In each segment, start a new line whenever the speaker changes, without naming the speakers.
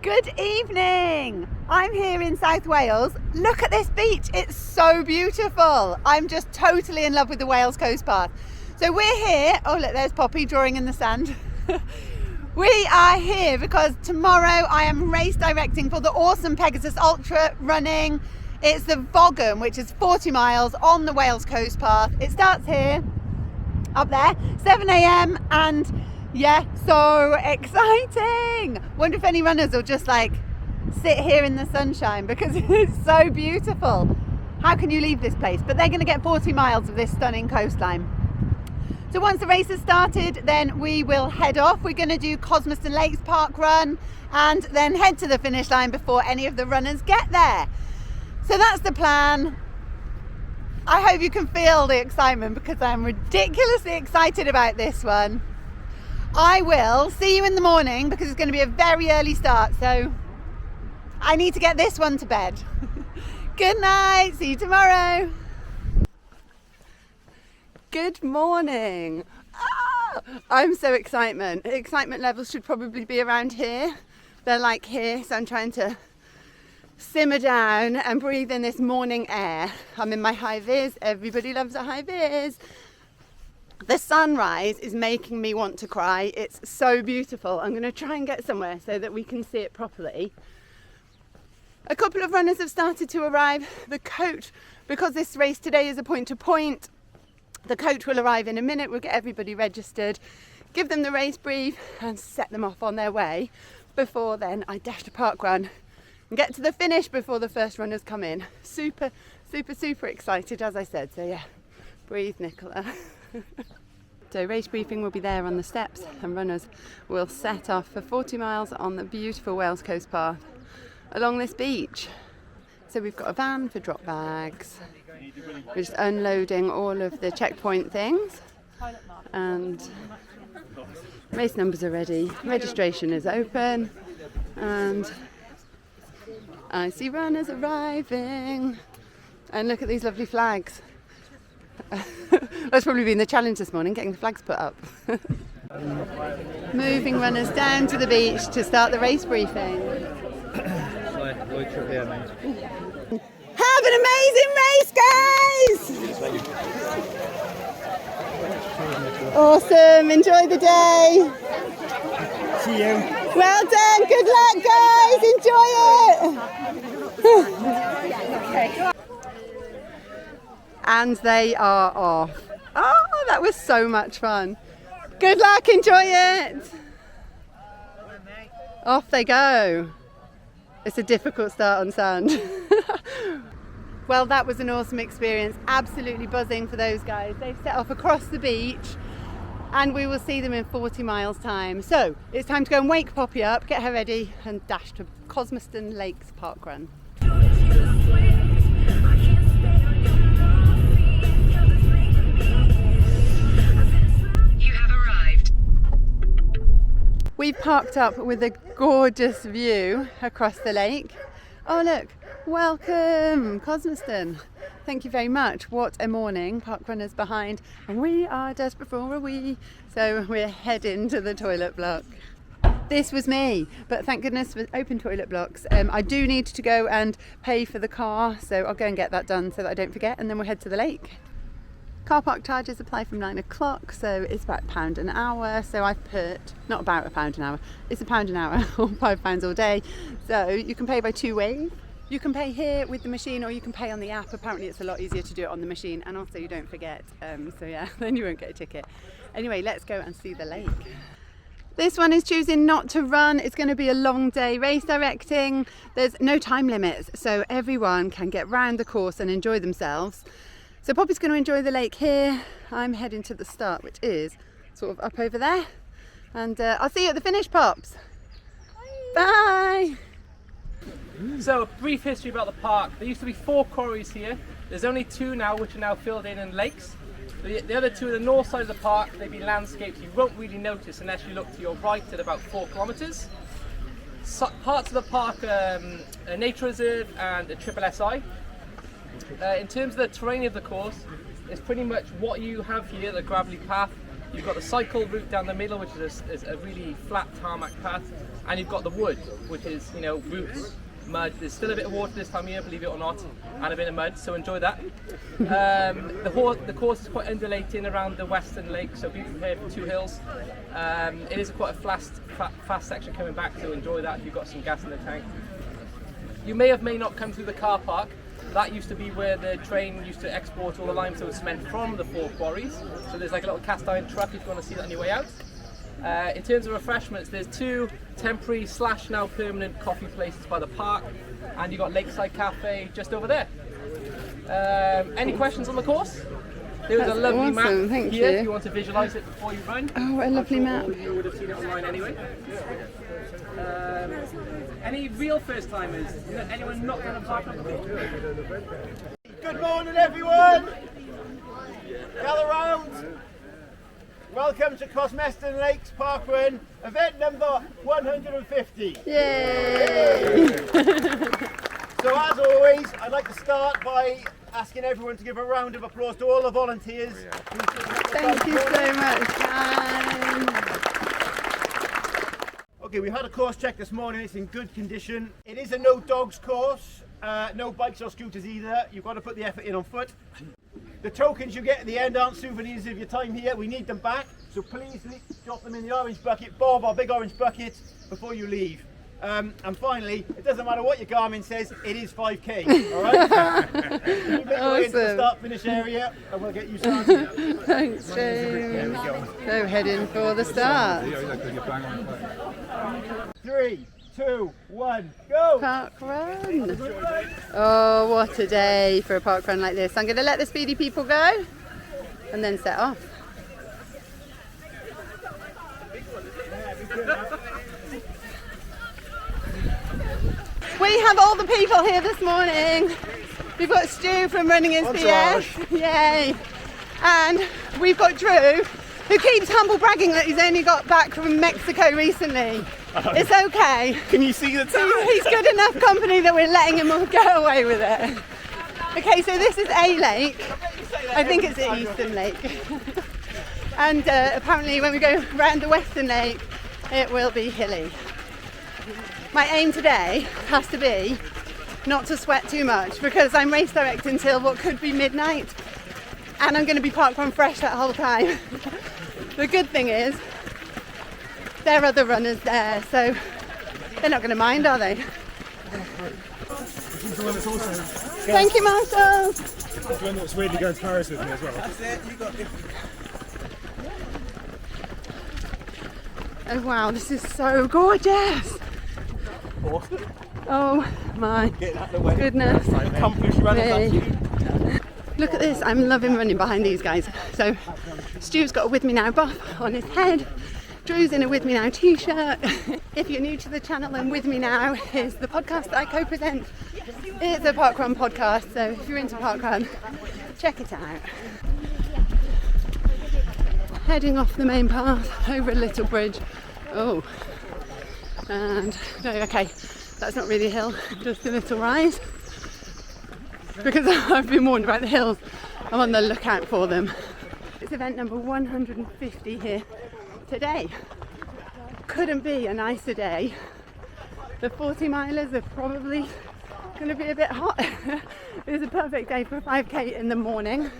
Good evening! I'm here in South Wales. Look at this beach, it's so beautiful. I'm just totally in love with the Wales Coast Path. So we're here, oh look, there's Poppy drawing in the sand. We are here because tomorrow I am race directing for the awesome Pegasus Ultra Running. It's the VOGUM, which is 40 miles on the Wales Coast Path. It starts here, up there, 7 a.m. and yeah, so exciting. Wonder if any runners will just like sit here in the sunshine because it's so beautiful. How can you leave this place? But they're going to get 40 miles of this stunning coastline. So once the race has started, then we will head off. We're going to do Cosmeston Lakes Parkrun and then head to the finish line before any of the runners get there. So that's the plan. I hope you can feel the excitement because I'm ridiculously excited about this one. I will see you in the morning because it's going to be a very early start, so I need to get this one to bed. Good night, see you tomorrow. Good morning. I'm so excited. Excitement levels should probably be around here. They're like here, so I'm trying to simmer down and breathe in this morning air. I'm in my high vis. Everybody loves a high vis. The sunrise is making me want to cry. It's so beautiful. I'm going to try and get somewhere so that we can see it properly. A couple of runners have started to arrive. The coach, because this race today is a point to point, the coach will arrive in a minute. We'll get everybody registered, give them the race brief and set them off on their way. Before then, I dash to parkrun and get to the finish before the first runners come in. Super, super, super excited, as I said. So yeah, breathe, Nicola. So race briefing will be there on the steps and runners will set off for 40 miles on the beautiful Wales Coast Path along this beach. So we've got a van for drop bags. We're just unloading all of the checkpoint things and race numbers are ready. Registration is open and I see runners arriving. And look at these lovely flags. That's probably been the challenge this morning, getting the flags put up. Moving runners down to the beach to start the race briefing. Have an amazing race, guys! Awesome, enjoy the day.
See you.
Well done, good luck, guys, enjoy it! And they are off. Oh, that was so much fun. Good luck, enjoy it. Off they go. It's a difficult start on sand. Well, that was an awesome experience. Absolutely buzzing for those guys. They've set off across the beach and we will see them in 40 miles time. So it's time to go and wake Poppy up, get her ready and dash to Cosmeston Lakes Parkrun. We've parked up with a gorgeous view across the lake. Oh look, welcome Cosmeston. Thank you very much. What a morning. Parkrunners behind and we are desperate for a wee. So we're heading to the toilet block. This was me, but thank goodness for open toilet blocks. I do need to go and pay for the car, so I'll go and get that done so that I don't forget and then we'll head to the lake. Car park charges apply from 9 o'clock, so it's about £1 an hour. So I've put, not about £1 an hour, it's £1 an hour or £5 all day. So you can pay by two ways. You can pay here with the machine or you can pay on the app. Apparently it's a lot easier to do it on the machine and also you don't forget. So yeah, then you won't get a ticket. Anyway, let's go and see the lake. This one is choosing not to run. It's going to be a long day race directing. There's no time limits, so everyone can get round the course and enjoy themselves. So Poppy's going to enjoy the lake here. I'm heading to the start, which is sort of up over there. And I'll see you at the finish, Pops. Bye.
So a brief history about the park. There used to be 4 quarries here. There's only 2 now, which are now filled in lakes. The other 2 on the north side of the park, they've been landscaped. You won't really notice unless you look to your right at about 4 kilometres. So, parts of the park are a nature reserve and a triple SI. In terms of the terrain of the course, it's pretty much what you have here, the gravelly path, You've got the cycle route down the middle, which is a really flat tarmac path, and you've got the wood, which is, you know, roots, mud. There's still a bit of water this time of year, believe it or not, and a bit of mud, so enjoy that. The course is quite undulating around the Western Lakes, so be prepared for 2 hills. It is quite a fast section coming back, so enjoy that if you've got some gas in the tank. You may not come through the car park. That used to be where the train used to export all the limestone cement from the 4 quarries. So there's like a little cast iron truck if you want to see that on your way out. In terms of refreshments, there's 2 temporary / now permanent coffee places by the park, and you've got Lakeside Cafe just over there. Any questions on the course? There's a lovely map
thank
here
you.
if you want to visualise it before you run.
Oh, what a lovely map.
You would have seen it online anyway. Any real first timers? Anyone not done a parkrun before?
Good morning, everyone. Gather round. Welcome to Cosmeston Lakes Parkrun, event number 150.
Yay!
So as always, I'd like to start by asking everyone to give a round of applause to all the volunteers.
Thank you so much, guys.
Okay, we had a course check this morning. It's in good condition. It is a no dogs course, no bikes or scooters either. You've got to put the effort in on foot. The tokens you get at the end aren't souvenirs of your time here. We need them back, so please drop them in the orange bucket, Bob, our big orange bucket, before you leave. And finally, it doesn't matter what your Garmin says, it is 5k, all right? You make your way into the start-finish area and we'll get you started.
Thanks, James. So heading for the start.
3, 2, 1, go!
Park run. Oh, what a day for a park run like this. I'm going to let the speedy people go and then set off. We have all the people here this morning. We've got Stu from Running His BS. Yay. And we've got Drew, who keeps humble bragging that he's only got back from Mexico recently. It's okay.
Can you see the time?
He's good enough company that we're letting him go away with it. Okay, so this is a lake. I think it's the Eastern Lake. And apparently when we go around the Western Lake, it will be hilly. My aim today has to be not to sweat too much because I'm race directing until what could be midnight, and I'm going to be parkrun fresh that whole time. The good thing is there are other runners there, so they're not going to mind, are they? Thank you, Marshall.
There's one that's weirdly going to Paris with me as well. That's it, you got it.
Oh wow, this is so gorgeous.
Awesome.
Oh my goodness.
Accomplished runners.
Look at this, I'm loving running behind these guys. So Stu's got a With Me Now buff on his head. Drew's in a With Me Now t-shirt. If you're new to the channel, then With Me Now is the podcast that I co-present. It's a parkrun podcast, so if you're into parkrun, check it out. Heading off the main path over a little bridge. Oh, and okay, that's not really a hill, just a little rise. Because I've been warned about the hills, I'm on the lookout for them. It's event number 150 here today. Couldn't be a nicer day. The 40 milers are probably going to be a bit hot. It's a perfect day for a 5k in the morning.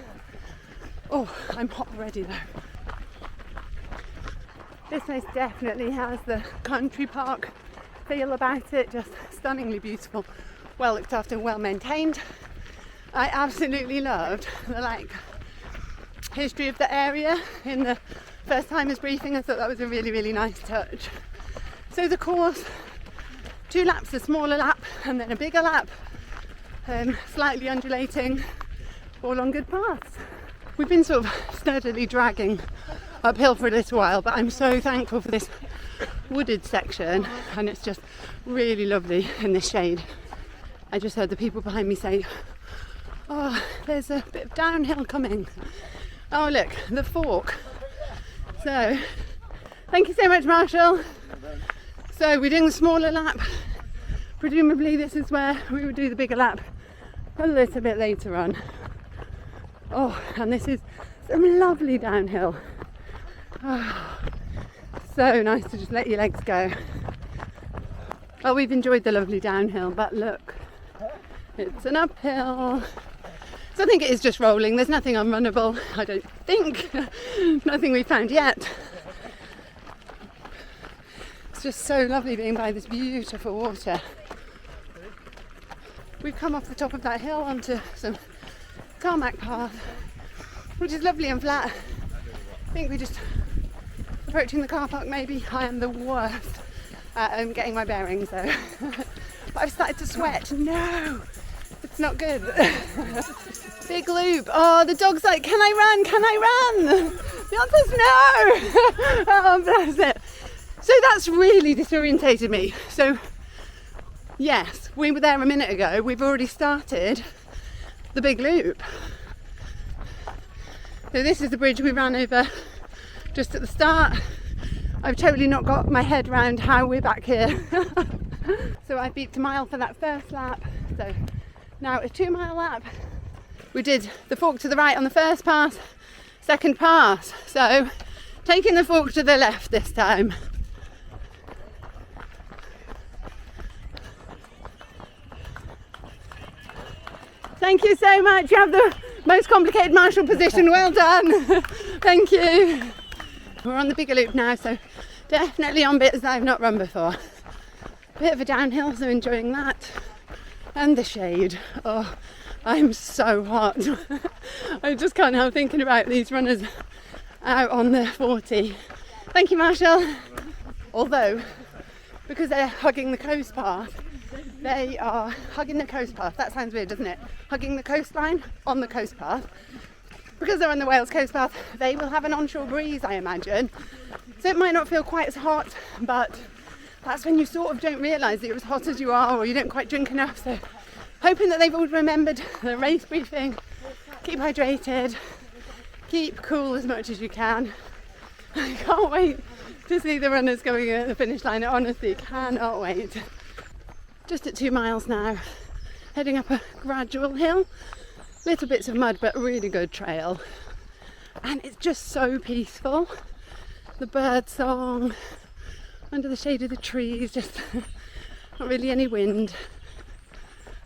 Oh, I'm hot already though. This place definitely has the country park feel about it, just stunningly beautiful, well looked after, well maintained. I absolutely loved the history of the area in the first timers briefing. I thought that was a really, really nice touch. So the course, 2 laps, a smaller lap and then a bigger lap, slightly undulating, all on good paths. We've been sort of sturdily dragging uphill for a little while, but I'm so thankful for this wooded section, and it's just really lovely in the shade. I just heard the people behind me say, oh, there's a bit of downhill coming. Oh look, the fork. So thank you so much, Marshall. So we're doing the smaller lap. Presumably this is where we would do the bigger lap a little bit later on. Oh, and this is some lovely downhill. Oh, so nice to just let your legs go. Well, we've enjoyed the lovely downhill, but look, it's an uphill. So I think it is just rolling. There's nothing unrunnable, I don't think. Nothing we've found yet. It's just so lovely being by this beautiful water. We've come off the top of that hill onto some tarmac path, which is lovely and flat. I think we're just approaching the car park maybe. I am the worst at getting my bearings though. But I've started to sweat. No, it's not good. Big loop. Oh, the dog's like, can I run? Can I run? The answer's no. Oh, bless it. So that's really disorientated me. So yes, we were there a minute ago. We've already started the big loop. So this is the bridge we ran over just at the start. I've totally not got my head around how we're back here. So I beat a mile for that first lap. So now a 2 mile lap. We did the fork to the right on the first pass, second pass. So taking the fork to the left this time. Thank you so much. You have the most complicated marshal position. Well done. Thank you. We're on the bigger loop now, so definitely on bits that I've not run before. Bit of a downhill, so enjoying that. And the shade. Oh, I'm so hot. I just can't help thinking about these runners out on the 40. Thank you, Marshall. Although, because they're hugging the coast path, they are hugging the coast path. That sounds weird, doesn't it? Hugging the coastline on the coast path. Because they're on the Wales coast path, they will have an onshore breeze, I imagine. So it might not feel quite as hot, but that's when you sort of don't realise that you're as hot as you are, or you don't quite drink enough. So hoping that they've all remembered the race briefing. Keep hydrated, keep cool as much as you can. I can't wait to see the runners going at the finish line. I honestly cannot wait. Just at 2 miles now, heading up a gradual hill. Little bits of mud, but a really good trail. And it's just so peaceful. The bird song, under the shade of the trees, just not really any wind.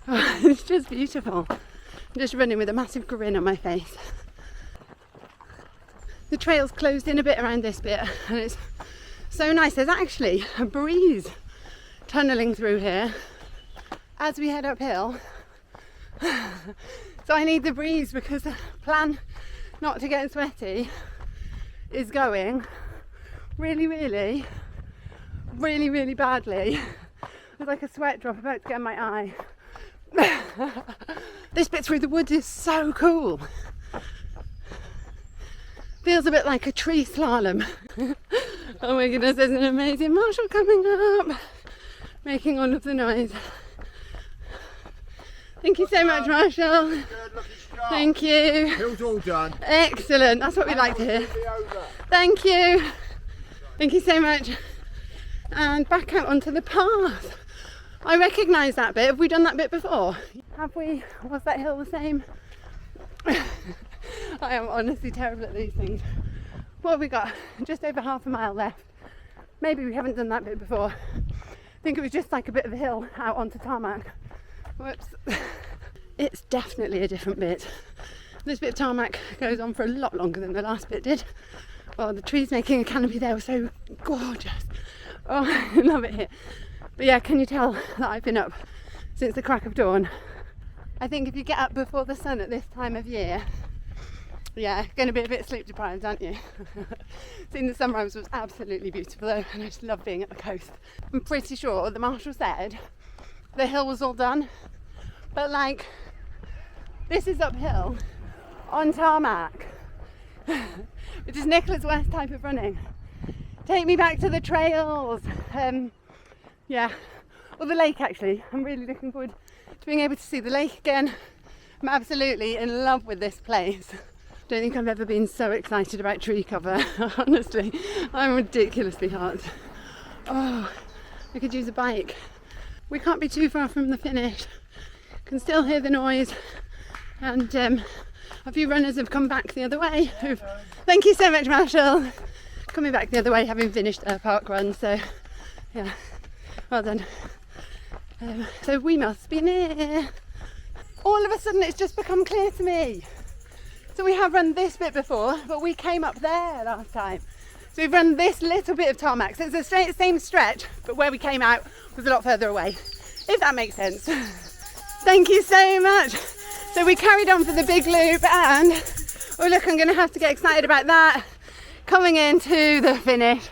Oh, it's just beautiful. I'm just running with a massive grin on my face. The trail's closed in a bit around this bit, and it's so nice. There's actually a breeze tunnelling through here as we head uphill. So I need the breeze because the plan not to get sweaty is going really badly. There's like a sweat drop about to get in my eye. This bit through the woods is so cool. Feels a bit like a tree slalom. Oh my goodness, there's an amazing marshal coming up, making all of the noise. Thank you so much, Marshall.
Good,
thank you.
Hill's all done.
Excellent, that's what we like to hear. Thank you. Thank you so much. And back out onto the path. I recognise that bit. Have we done that bit before? Have we? Was that hill the same? I am honestly terrible at these things. What have we got? Just over half a mile left. Maybe we haven't done that bit before. I think it was just like a bit of a hill out onto tarmac. Whoops. It's definitely a different bit. This bit of tarmac goes on for a lot longer than the last bit did. Oh, the trees making a canopy there were so gorgeous. Oh, I love it here. But yeah, can you tell that I've been up since the crack of dawn? I think if you get up before the sun at this time of year, yeah, going to be a bit sleep deprived, aren't you? Seeing the sunrise was absolutely beautiful though, and I just love being at the coast. I'm pretty sure the marshal said the hill was all done, but like, this is uphill on tarmac, which is Nicola's worst type of running. Take me back to the trails. Yeah, or the lake actually. I'm really looking forward to being able to see the lake again. I'm absolutely in love with this place. Don't think I've ever been so excited about tree cover. Honestly, I'm ridiculously hot. Oh, I could use a bike. We can't be too far from the finish. Can still hear the noise, and a few runners have come back the other way. Thank you so much, Marshall. coming back the other way having finished a park run, so yeah, well done. So we must be near. All of a sudden it's just become clear to me. So we have run this bit before, but we came up there last time. So we've run this little bit of tarmac. So it's the same stretch, but where we came out was a lot further away, if that makes sense. Thank you so much. So we carried on for the big loop and, oh look, I'm gonna have to get excited about that. Coming into the finish,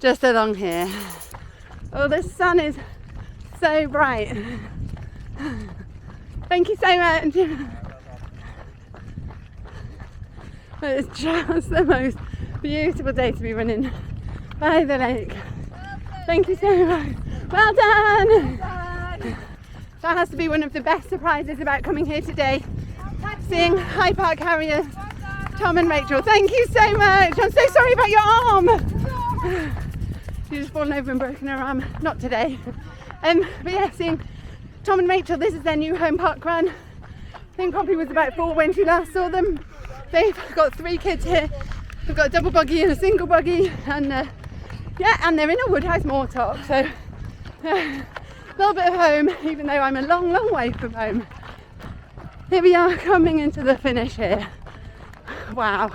just along here. Oh, the sun is so bright. Thank you so much. It's just the most beautiful day to be running by the lake. Thank you so much. Well done. That has to be one of the best surprises about coming here today. Seeing High Park Harriers, Tom and Rachel. Thank you so much. I'm so sorry about your arm. She's just fallen over and broken her arm. Not today. But yeah, seeing Tom and Rachel, this is their new home park run. I think Poppy was about 4 when she last saw them. They've got 3 kids here. They've got a double buggy and a single buggy, and yeah, and they're in a Woodhouse Moortop, so a little bit of home, even though I'm a long, long way from home. Here we are coming into the finish here. Wow,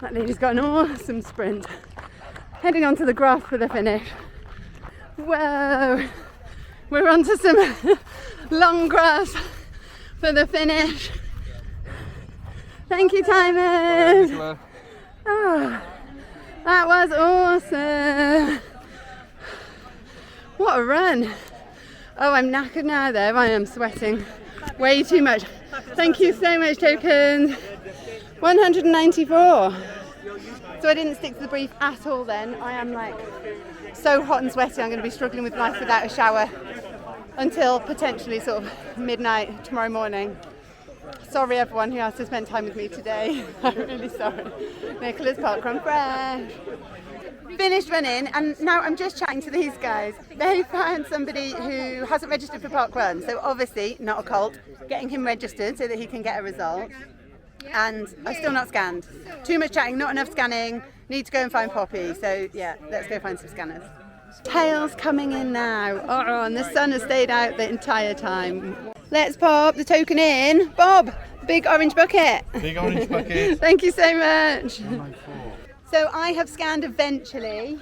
that lady's got an awesome sprint. Heading onto the grass for the finish. Whoa, we're onto some long grass for the finish. Thank you, Timon. Oh, that was awesome. What a run. Oh, I'm knackered now though. I am sweating way too much. Thank you so much, Tokens. 194. So I didn't stick to the brief at all then. I am like so hot and sweaty. I'm going to be struggling with life without a shower until potentially sort of midnight tomorrow morning. Sorry everyone who has to spend time with me today. I'm really sorry. Nicholas Parkrun Fresh. Finished running and now I'm just chatting to these guys. They found somebody who hasn't registered for Parkrun, so obviously not a cult, getting him registered so that he can get a result. And I'm still not scanned. Too much chatting, not enough scanning. Need to go and find Poppy. So yeah, let's go find some scanners. Tails coming in now. Oh, and the sun has stayed out the entire time. Let's pop the token in. Bob, big orange bucket.
Big orange bucket.
Thank you so much. So I have scanned eventually.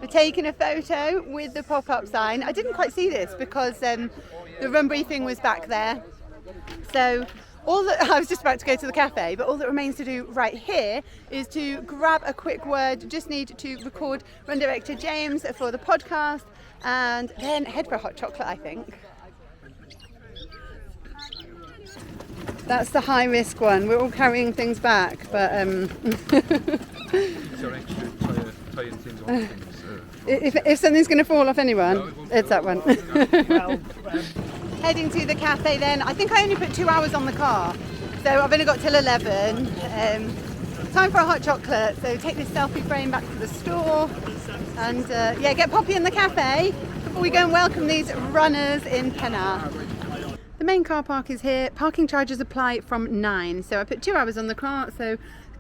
We're taking a photo with the pop-up sign. I didn't quite see this because the run briefing was back there. So I was just about to go to the cafe, but all that remains to do right here is to grab a quick word. Just need to record Run Director James for the podcast and then head for a hot chocolate, I think. That's the high risk one. We're all carrying things back, but if something's going to fall off anyone, it's that one. Heading to the cafe then. I think I only put 2 hours on the car, so I've only got till 11. Time for a hot chocolate, so take this selfie frame back to the store and yeah, get Poppy in the cafe before we go and welcome these runners in Penarth. The main car park is here. Parking charges apply from 9, so I put 2 hours on the car, so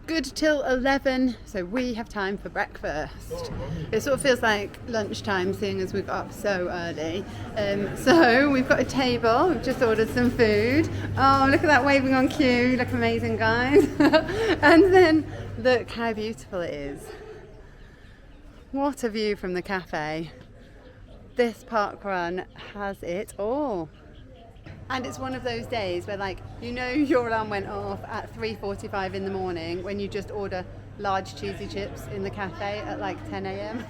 good till 11, so we have time for breakfast. It sort of feels like lunchtime seeing as we got up so early. So we've got a table, we've just ordered some food. Oh, look at that waving on cue, you look amazing guys. And then look how beautiful it is. What a view from the cafe. This park run has it all. And it's one of those days where, like, you know your alarm went off at 3:45 in the morning when you just order large cheesy chips in the cafe at like 10 a.m.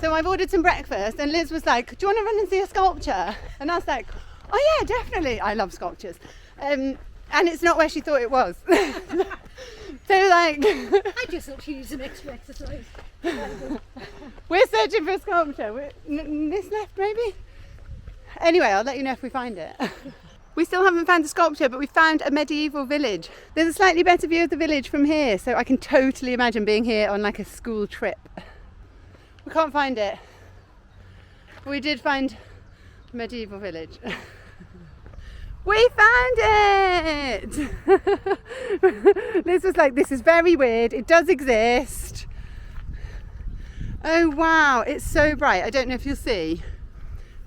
So I've ordered some breakfast and Liz was like, do you want to run and see a sculpture? And I was like, oh yeah, definitely. I love sculptures. And it's not where she thought it was. So like...
I just thought she needed some extra exercise.
We're searching for a sculpture. This left maybe? Anyway, I'll let you know if we find it. We still haven't found a sculpture, but we found a medieval village. There's a slightly better view of the village from here, so I can totally imagine being here on like a school trip. We can't find it. We did find the medieval village. We found it! Liz was like, this is very weird. It does exist. Oh wow, it's so bright. I don't know if you'll see,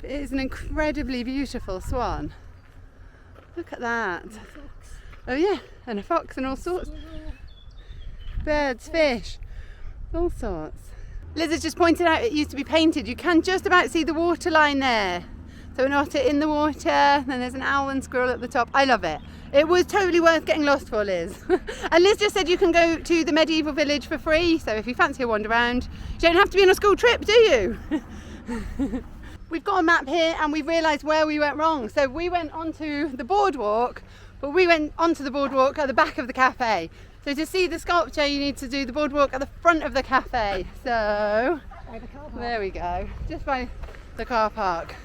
but it is an incredibly beautiful swan. Look at that. Oh yeah, and a fox and all sorts. Birds, fish, all sorts. Liz has just pointed out it used to be painted. You can just about see the water line there. So an otter in the water, then there's an owl and squirrel at the top. I love it. It was totally worth getting lost for, Liz. And Liz just said you can go to the medieval village for free, so if you fancy a wander around, you don't have to be on a school trip, do you? We've got a map here and we've realised where we went wrong. So we went onto the boardwalk, but we went onto the boardwalk at the back of the cafe. So to see the sculpture, you need to do the boardwalk at the front of the cafe. So there we go, just by the car park.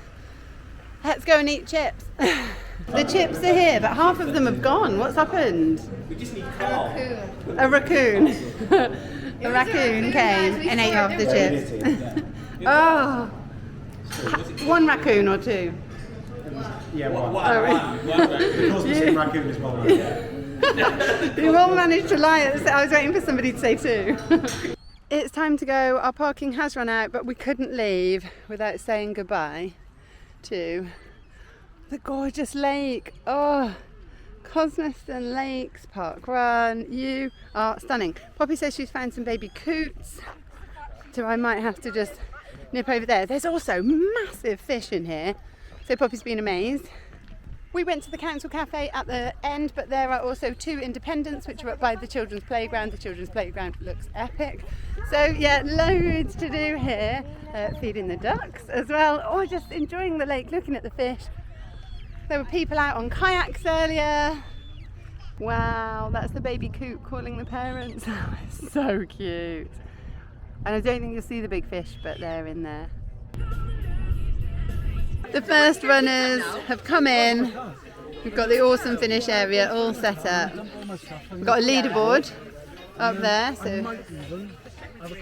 Let's go and eat chips. The chips are here, but half of them have gone. What's happened?
We just need Carl.
A raccoon. A raccoon came and ate half the chips. Oh, one raccoon or two?
Yeah, one.
The
Cosmeston raccoon is one.
You all managed to lie. I was waiting for somebody to say two. It's time to go. Our parking has run out, but we couldn't leave without saying goodbye to the gorgeous lake. Oh, Cosmeston Lakes Parkrun. You are stunning. Poppy says she's found some baby coots, so I might have to just nip over there. There's also massive fish in here, so Poppy's been amazed. We went to the council cafe at the end, but there are also two independents which are up by the children's playground. The children's playground looks epic. So yeah, loads to do here. Feeding the ducks as well, or just enjoying the lake, looking at the fish. There were people out on kayaks earlier. Wow, that's the baby coot calling the parents. So cute. And I don't think you'll see the big fish, but they're in there. The first runners have come in. We've got the awesome finish area all set up. We've got a leaderboard up there, so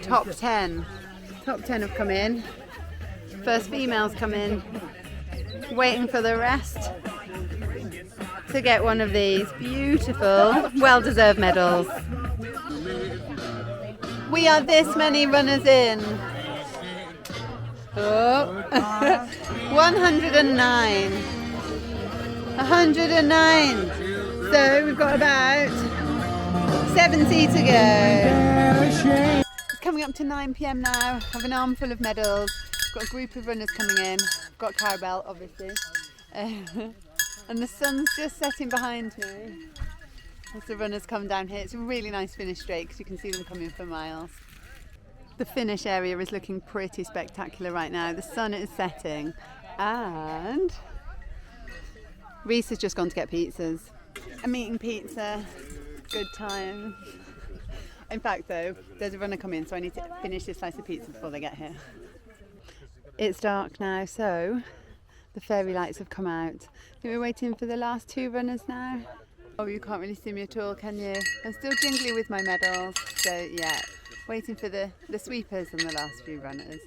top 10. Top 10 have come in. First females come in. Waiting for the rest to get one of these beautiful, well-deserved medals. We are this many runners in. Oh, 109. 109. So we've got about 70 to go. It's coming up to 9 PM now. I have an armful of medals. Got a group of runners coming in. I've got Carabelle, obviously. And the sun's just setting behind me as the runners come down here. It's a really nice finish straight because you can see them coming for miles. The finish area is looking pretty spectacular right now. The sun is setting and Reese has just gone to get pizzas. I'm eating pizza. Good times. In fact though, there's a runner coming, so I need to finish this slice of pizza before they get here. It's dark now, so the fairy lights have come out. I think we're waiting for the last two runners now. Oh, you can't really see me at all, can you? I'm still jingly with my medals, so yeah. Waiting for the sweepers and the last few runners.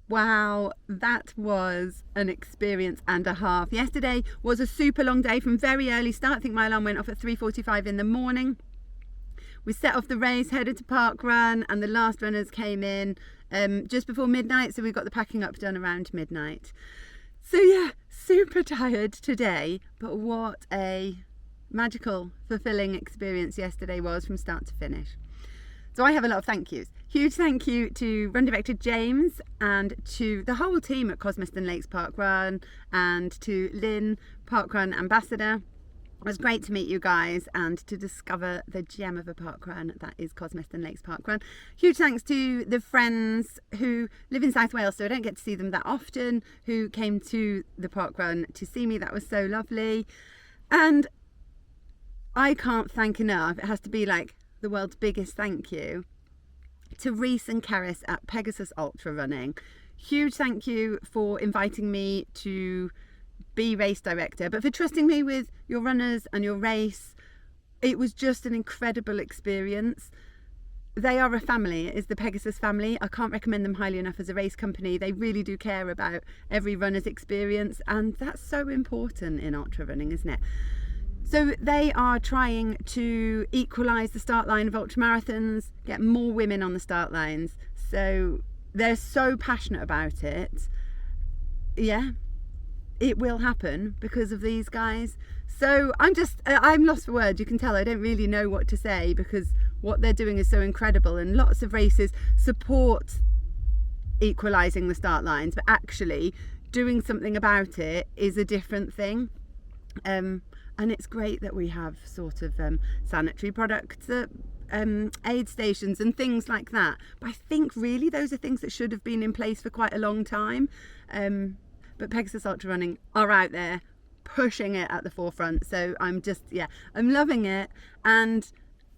Wow, that was an experience and a half. Yesterday was a super long day from very early start. I think my alarm went off at 3:45 in the morning. We set off the race, headed to Parkrun, and the last runners came in just before midnight, so we got the packing up done around midnight. So yeah, super tired today, but what a magical, fulfilling experience yesterday was from start to finish. So I have a lot of thank yous. Huge thank you to Run Director James and to the whole team at Cosmeston Lakes Parkrun and to Lynn, Parkrun Ambassador. It was great to meet you guys and to discover the gem of a parkrun that is Cosmeston Lakes Parkrun. Huge thanks to the friends who live in South Wales, so I don't get to see them that often, who came to the parkrun to see me. That was so lovely. And I can't thank enough, it has to be like the world's biggest thank you, to Reese and Keris at Pegasus Ultra Running. Huge thank you for inviting me to be race director, but for trusting me with your runners and your race. It was just an incredible experience. they are a family. It is the Pegasus family. I can't recommend them highly enough as a race company. They really do care about every runner's experience, and that's so important in ultra running, isn't it? So they are trying to equalise the start line of ultramarathons, get more women on the start lines. So they're so passionate about it. Yeah, it will happen because of these guys. So I'm lost for words. You can tell I don't really know what to say, because what they're doing is so incredible, and lots of races support equalising the start lines, but actually doing something about it is a different thing. And it's great that we have sort of sanitary products at aid stations and things like that. But I think really those are things that should have been in place for quite a long time. But Pegasus Ultra Running are out there pushing it at the forefront. So I'm loving it. And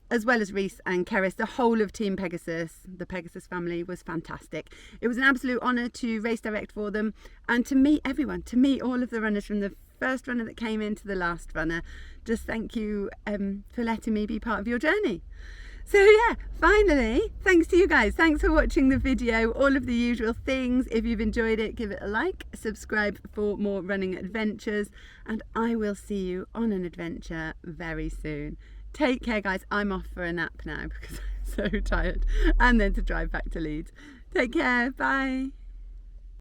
as well as Reese and Keris, the whole of Team Pegasus, the Pegasus family, was fantastic. It was an absolute honour to race direct for them and to meet everyone, to meet all of the runners, from the first runner that came in to the last runner. Just thank you for letting me be part of your journey. So yeah, finally, thanks to you guys. Thanks for watching the video, all of the usual things. If you've enjoyed it, give it a like, subscribe for more running adventures, and I will see you on an adventure very soon. Take care, guys. I'm off for a nap now because I'm so tired, and then to drive back to Leeds. Take care. Bye.